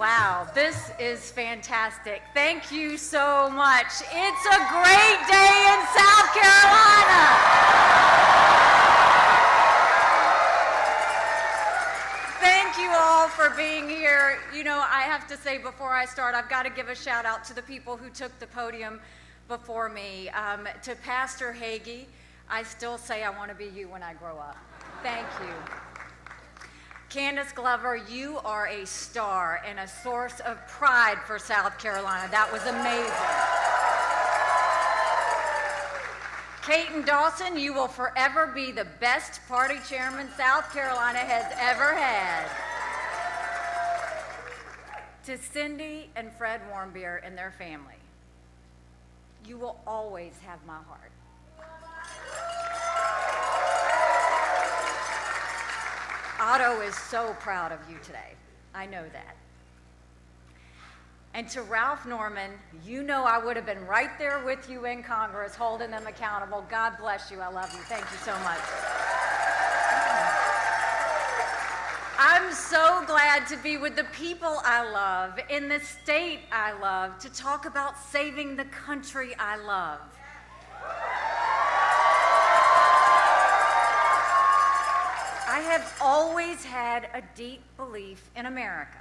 Wow, this is fantastic. Thank you so much. It's a great day in South Carolina. Thank you all for being here. You know, I have to say before I start, I've got to give a shout out to the people who took the podium before me. To Pastor Hagee, I still say I want to be you when I grow up. Thank you. Candace Glover, you are a star and a source of pride for South Carolina. That was amazing. Caton Dawson, you will forever be the best party chairman South Carolina has ever had. To Cindy and Fred Warmbier and their family, you will always have my heart. Otto is so proud of you today. I know that. And to Ralph Norman, you know I would have been right there with you in Congress holding them accountable. God bless you. I love you. Thank you so much. I'm so glad to be with the people I love, in the state I love, to talk about saving the country I love. I have always had a deep belief in America,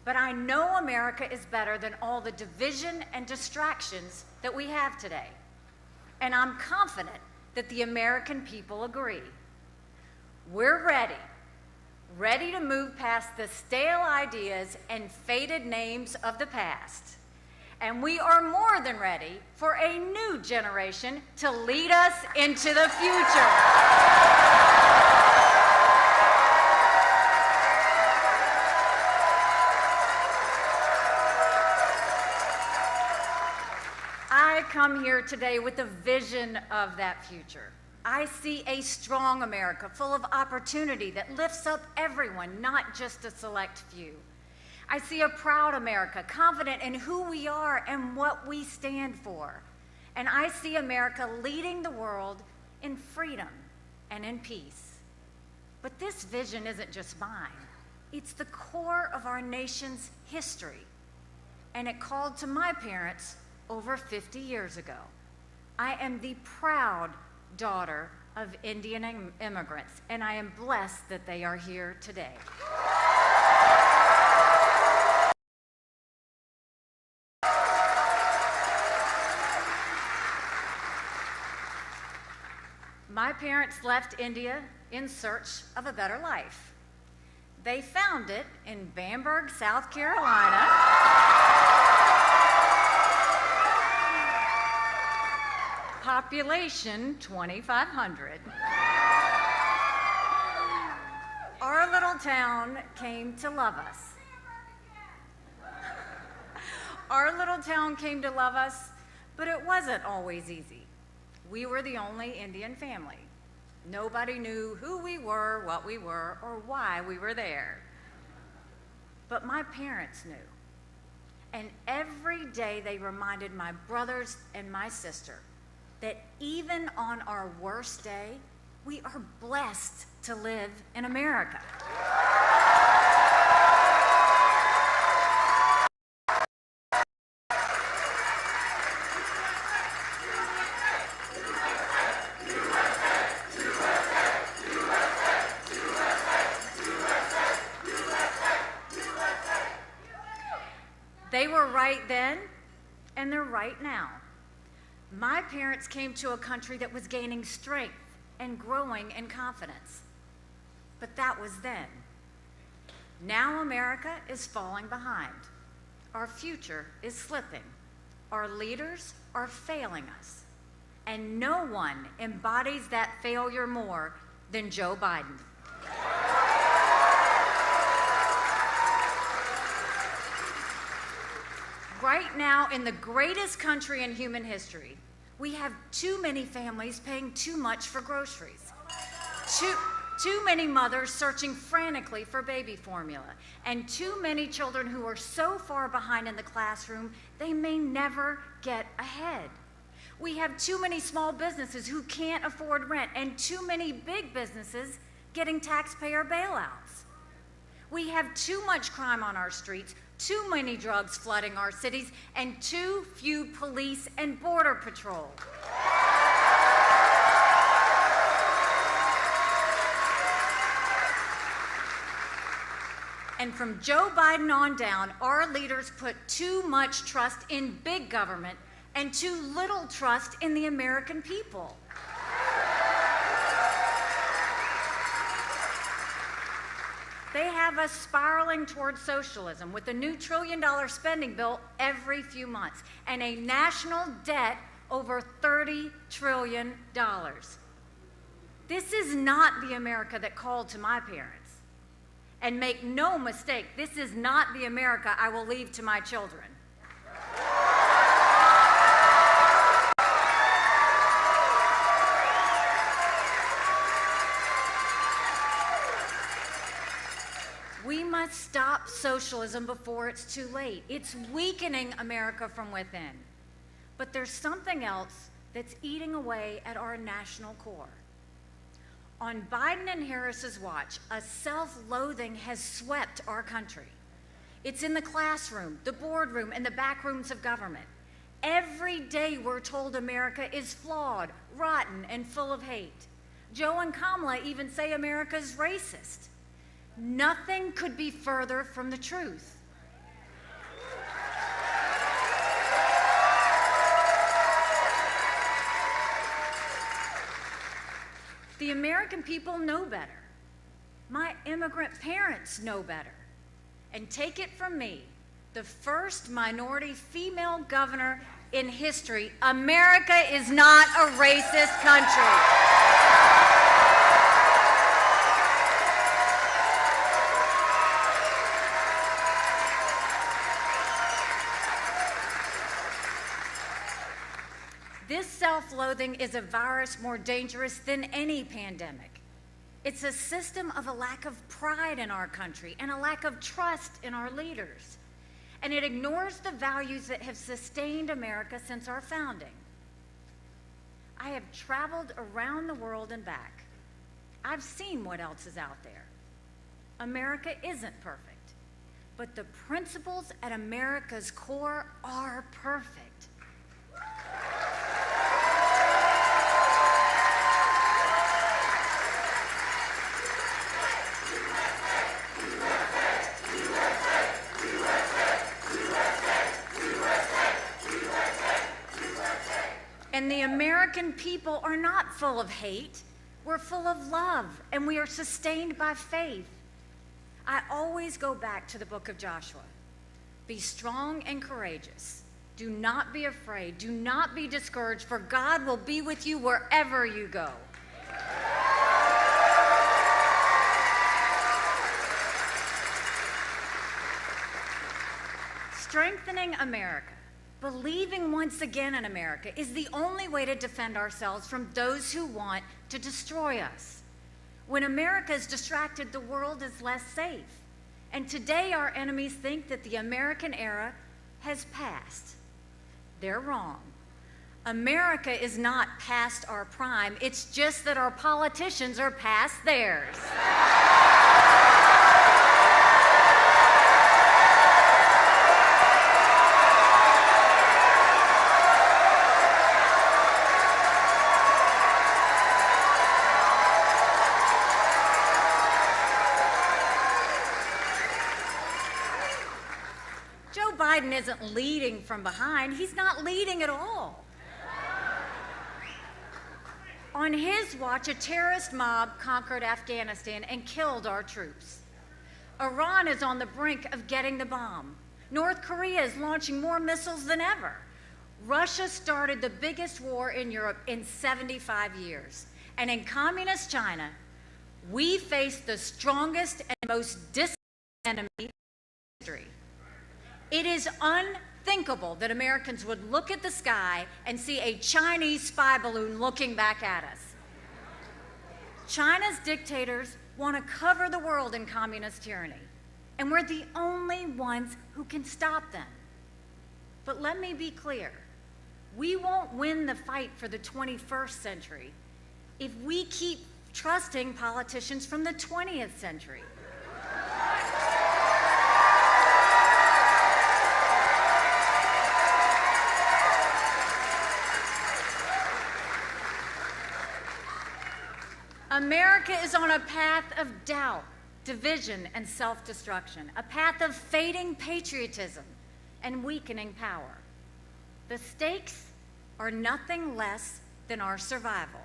but I know America is better than all the division and distractions that we have today. And I'm confident that the American people agree. We're ready to move past the stale ideas and faded names of the past. And we are more than ready for a new generation to lead us into the future. I come here today with a vision of that future. I see a strong America full of opportunity that lifts up everyone, not just a select few. I see a proud America, confident in who we are and what we stand for. And I see America leading the world in freedom and in peace. But this vision isn't just mine. It's the core of our nation's history. And it called to my parents over 50 years ago. I am the proud daughter of Indian immigrants, and I am blessed that they are here today. My parents left India in search of a better life. They found it in Bamberg, South Carolina. Population 2,500. Our little town came to love us. Our little town came to love us, but it wasn't always easy. We were the only Indian family. Nobody knew who we were, what we were, or why we were there. But my parents knew. And every day they reminded my brothers and my sister that even on our worst day, we are blessed to live in America. They were right then, and they're right now. My parents came to a country that was gaining strength and growing in confidence. But that was then. Now America is falling behind. Our future is slipping. Our leaders are failing us. And no one embodies that failure more than Joe Biden. Right now, in the greatest country in human history, we have too many families paying too much for groceries, too many mothers searching frantically for baby formula, and too many children who are so far behind in the classroom they may never get ahead. We have too many small businesses who can't afford rent, and too many big businesses getting taxpayer bailouts. We have too much crime on our streets, too many drugs flooding our cities, and too few police and border patrol. And from Joe Biden on down, our leaders put too much trust in big government and too little trust in the American people. They have us spiraling towards socialism with a new $1 trillion spending bill every few months and a national debt over $30 trillion. This is not the America that called to my parents. And make no mistake, this is not the America I will leave to my children. We must stop socialism before it's too late. It's weakening America from within. But there's something else that's eating away at our national core. On Biden and Harris's watch, a self-loathing has swept our country. It's in the classroom, the boardroom, and the back rooms of government. Every day we're told America is flawed, rotten, and full of hate. Joe and Kamala even say America's racist. Nothing could be further from the truth. The American people know better. My immigrant parents know better. And take it from me, the first minority female governor in history, America is not a racist country. This self-loathing is a virus more dangerous than any pandemic. It's a system of a lack of pride in our country and a lack of trust in our leaders. And it ignores the values that have sustained America since our founding. I have traveled around the world and back. I've seen what else is out there. America isn't perfect, but the principles at America's core are perfect. And the American people are not full of hate. We're full of love, and we are sustained by faith. I always go back to the book of Joshua. Be strong and courageous. Do not be afraid. Do not be discouraged, for God will be with you wherever you go. Strengthening America, believing once again in America, is the only way to defend ourselves from those who want to destroy us. When America is distracted, the world is less safe. And today our enemies think that the American era has passed. They're wrong. America is not past our prime. It's just that our politicians are past theirs. Joe Biden isn't leading from behind. He's not leading at all. On his watch, a terrorist mob conquered Afghanistan and killed our troops. Iran is on the brink of getting the bomb. North Korea is launching more missiles than ever. Russia started the biggest war in Europe in 75 years. And in communist China, we face the strongest and most distant enemy in history. It is unthinkable that Americans would look at the sky and see a Chinese spy balloon looking back at us. China's dictators want to cover the world in communist tyranny, and we're the only ones who can stop them. But let me be clear, we won't win the fight for the 21st century if we keep trusting politicians from the 20th century. America is on a path of doubt, division, and self-destruction, a path of fading patriotism and weakening power. The stakes are nothing less than our survival.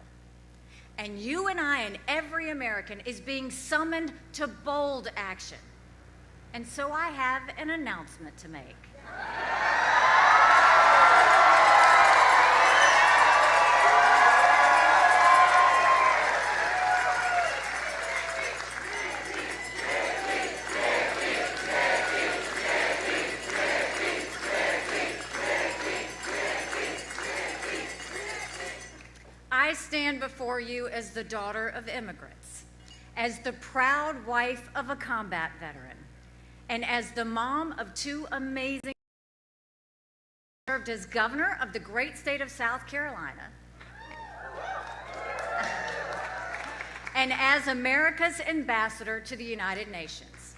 And you and I and every American is being summoned to bold action. And so I have an announcement to make. I stand before you as the daughter of immigrants, as the proud wife of a combat veteran, and as the mom of two amazing served as governor of the great state of South Carolina, and as America's ambassador to the United Nations.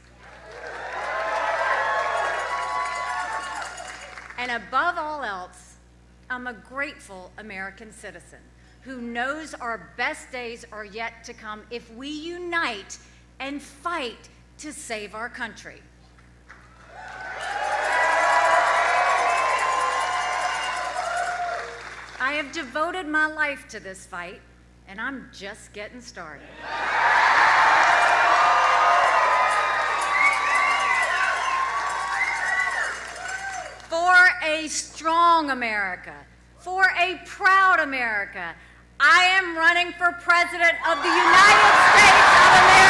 And above all else, I'm a grateful American citizen who knows our best days are yet to come if we unite and fight to save our country. I have devoted my life to this fight, and I'm just getting started. For a strong America, for a proud America, I am running for President of the United States of America.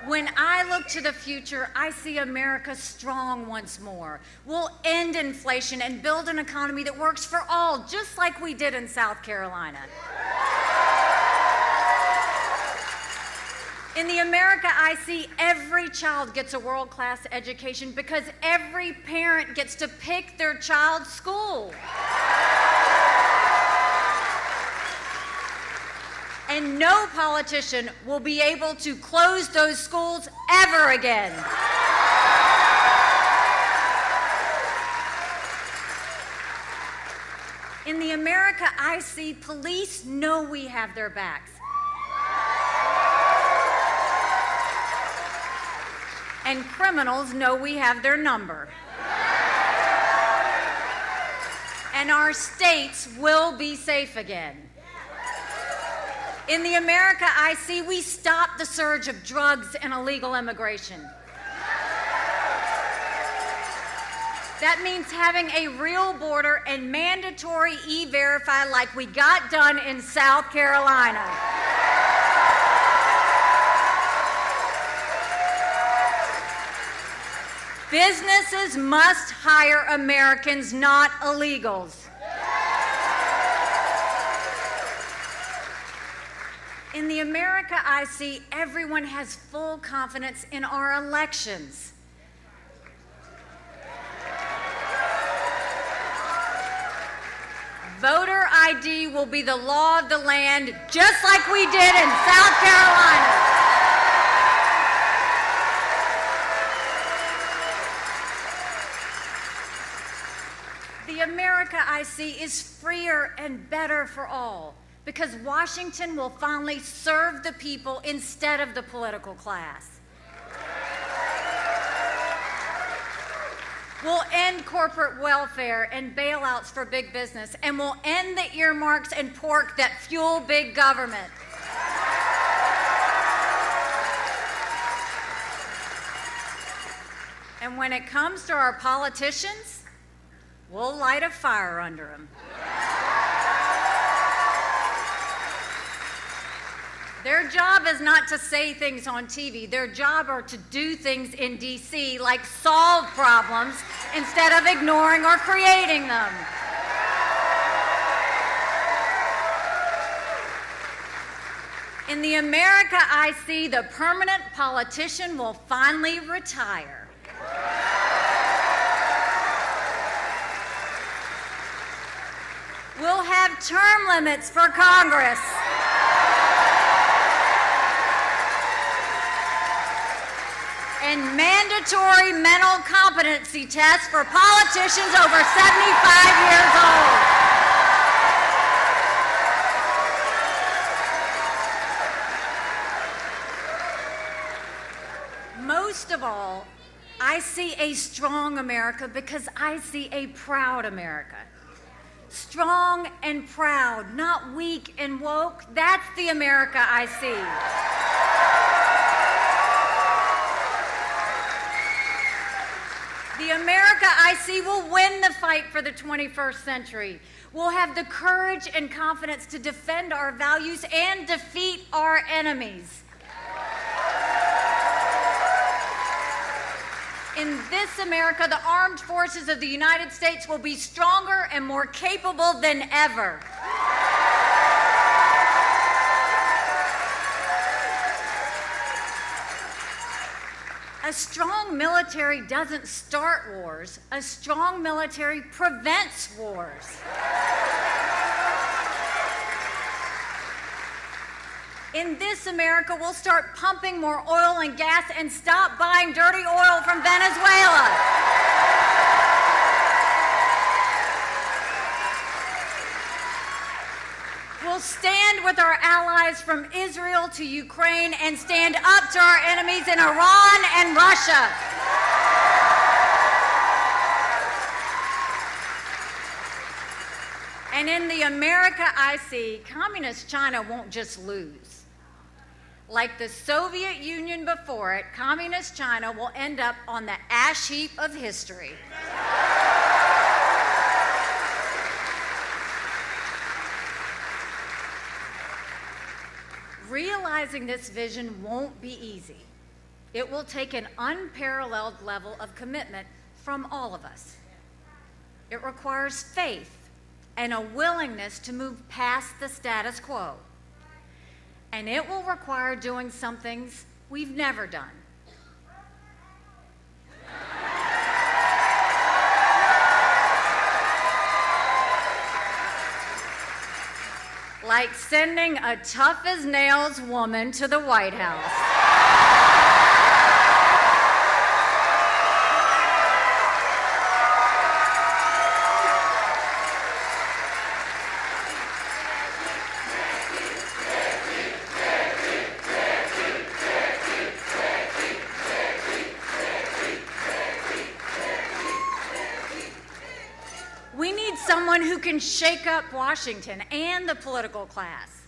When I look to the future, I see America strong once more. We'll end inflation and build an economy that works for all, just like we did in South Carolina. In the America I see, every child gets a world-class education because every parent gets to pick their child's school. And no politician will be able to close those schools ever again. In the America I see, police know we have their backs. And criminals know we have their number. And our states will be safe again. In the America I see, we stop the surge of drugs and illegal immigration. That means having a real border and mandatory E-Verify like we got done in South Carolina. Businesses must hire Americans, not illegals. In the America I see, everyone has full confidence in our elections. Voter ID will be the law of the land, just like we did in South Carolina. The America I see is freer and better for all, because Washington will finally serve the people instead of the political class. We'll end corporate welfare and bailouts for big business, and we'll end the earmarks and pork that fuel big government. And when it comes to our politicians, we'll light a fire under them. Their job is not to say things on TV. Their job are to do things in D.C. like solve problems instead of ignoring or creating them. In the America I see, the permanent politician will finally retire. will have term limits for Congress. And mandatory mental competency tests for politicians over 75 years old. Most of all, I see a strong America because I see a proud America. Strong and proud, not weak and woke. That's the America I see. The America I see will win the fight for the 21st century. We'll have the courage and confidence to defend our values and defeat our enemies. In this America, the armed forces of the United States will be stronger and more capable than ever. A strong military doesn't start wars. A strong military prevents wars. In this America, we'll start pumping more oil and gas and stop buying dirty oil from Venezuela. We'll stand with our allies from Israel to Ukraine and stand up to our enemies in Iran and Russia. And in the America I see, Communist China won't just lose. Like the Soviet Union before it, Communist China will end up on the ash heap of history. Realizing this vision won't be easy. It will take an unparalleled level of commitment from all of us. It requires faith and a willingness to move past the status quo. And it will require doing some things we've never done. Like sending a tough-as-nails woman to the White House. Someone who can shake up Washington and the political class.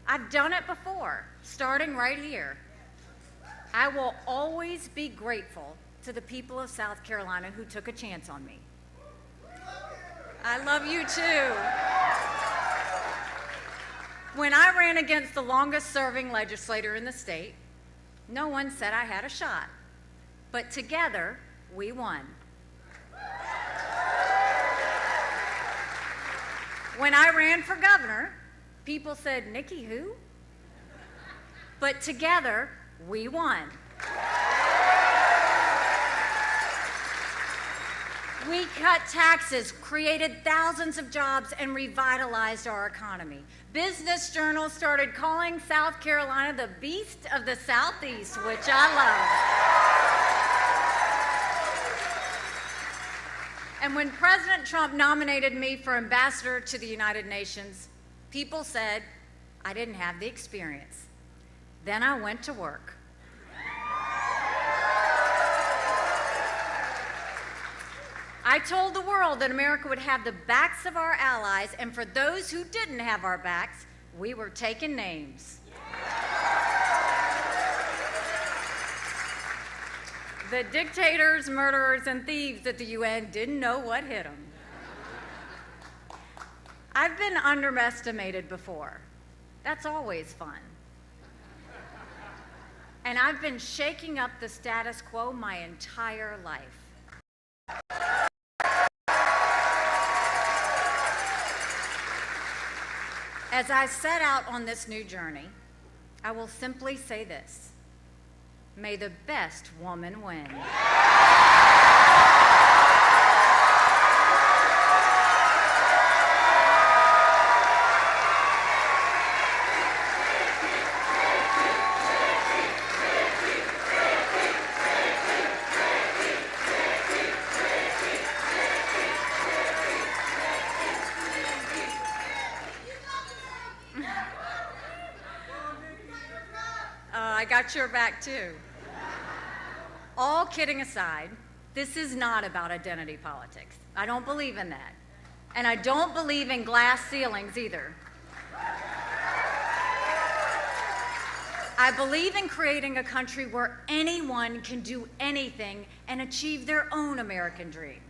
I've done it before, starting right here. I will always be grateful to the people of South Carolina who took a chance on me. I love you too. When I ran against the longest serving legislator in the state, no one said I had a shot. But together, we won. When I ran for governor, people said, "Nikki who?" But together, we won. We cut taxes, created thousands of jobs, and revitalized our economy. Business journals started calling South Carolina the beast of the Southeast, which I love. And when President Trump nominated me for ambassador to the United Nations, people said I didn't have the experience. Then I went to work. I told the world that America would have the backs of our allies, and for those who didn't have our backs, we were taking names. The dictators, murderers, and thieves at the UN didn't know what hit them. I've been underestimated before. That's always fun. And I've been shaking up the status quo my entire life. As I set out on this new journey, I will simply say this: may the best woman win. got your back too. All kidding aside, this is not about identity politics. I don't believe in that. And I don't believe in glass ceilings either. I believe in creating a country where anyone can do anything and achieve their own American dream.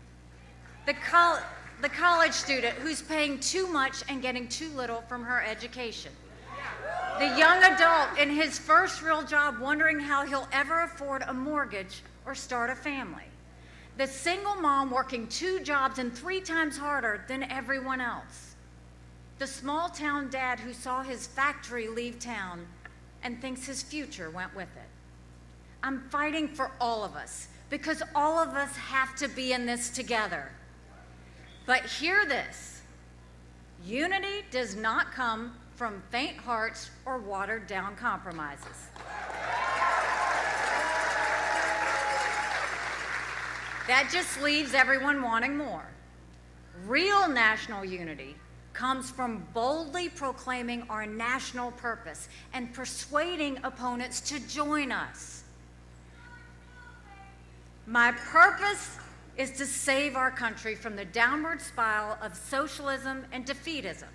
The college student who's paying too much and getting too little from her education. The young adult in his first real job wondering how he'll ever afford a mortgage or start a family. The single mom working 2 jobs and 3 times harder than everyone else. The small town dad who saw his factory leave town and thinks his future went with it. I'm fighting for all of us because all of us have to be in this together. But hear this, unity does not come from faint hearts or watered down compromises. That just leaves everyone wanting more. Real national unity comes from boldly proclaiming our national purpose and persuading opponents to join us. My purpose is to save our country from the downward spiral of socialism and defeatism.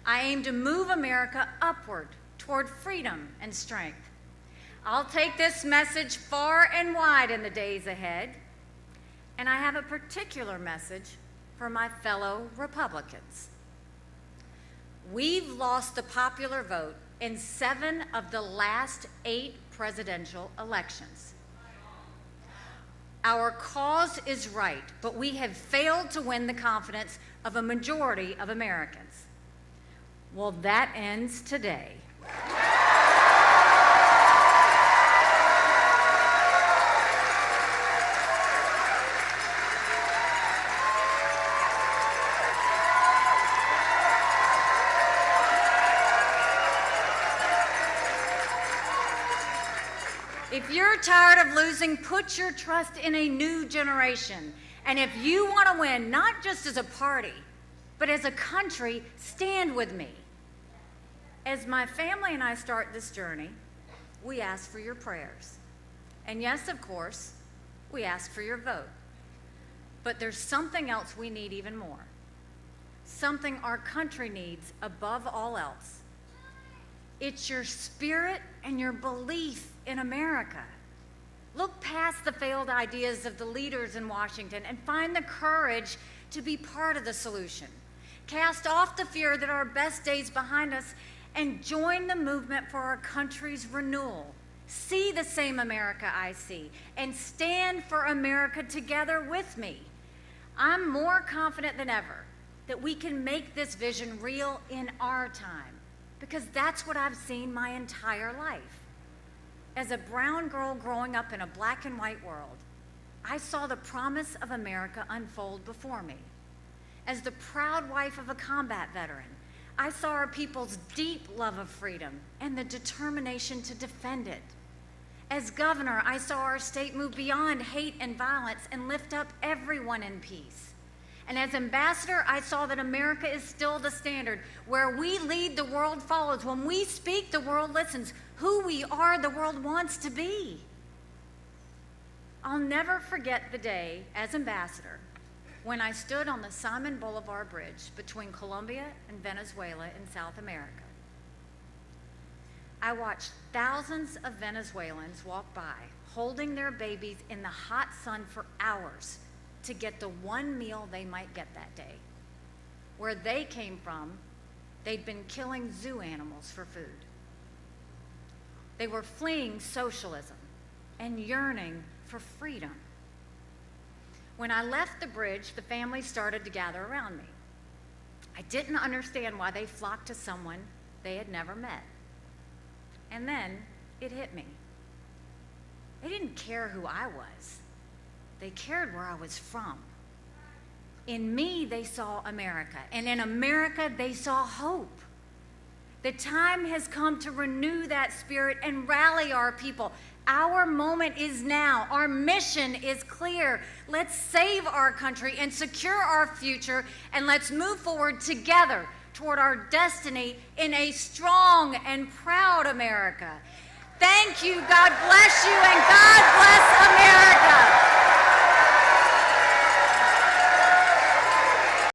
I aim to move America upward toward freedom and strength. I'll take this message far and wide in the days ahead, and I have a particular message for my fellow Republicans. We've lost the popular vote in 7 of the last 8 presidential elections. Our cause is right, but we have failed to win the confidence of a majority of Americans. Well, that ends today. If you're tired of losing, put your trust in a new generation. And if you want to win, not just as a party, but as a country, stand with me. As my family and I start this journey, we ask for your prayers. And yes, of course, we ask for your vote. But there's something else we need even more. Something our country needs above all else. It's your spirit and your belief in America. Look past the failed ideas of the leaders in Washington and find the courage to be part of the solution. Cast off the fear that our best days behind us and join the movement for our country's renewal. See the same America I see and stand for America together with me. I'm more confident than ever that we can make this vision real in our time, because that's what I've seen my entire life. As a brown girl growing up in a black and white world, I saw the promise of America unfold before me. As the proud wife of a combat veteran, I saw our people's deep love of freedom and the determination to defend it. As governor, I saw our state move beyond hate and violence and lift up everyone in peace. And as ambassador, I saw that America is still the standard. Where we lead, the world follows. When we speak, the world listens. Who we are, the world wants to be. I'll never forget the day as ambassador when I stood on the Simon Bolivar Bridge between Colombia and Venezuela in South America. I watched thousands of Venezuelans walk by, holding their babies in the hot sun for hours to get the one meal they might get that day. Where they came from, they'd been killing zoo animals for food. They were fleeing socialism and yearning for freedom. When I left the bridge, the family started to gather around me. I didn't understand why they flocked to someone they had never met. And then it hit me. They didn't care who I was. They cared where I was from. In me, they saw America, and in America, they saw hope. The time has come to renew that spirit and rally our people. Our moment is now. Our mission is clear. Let's save our country and secure our future, and let's move forward together toward our destiny in a strong and proud America. Thank you. God bless you, and God bless America.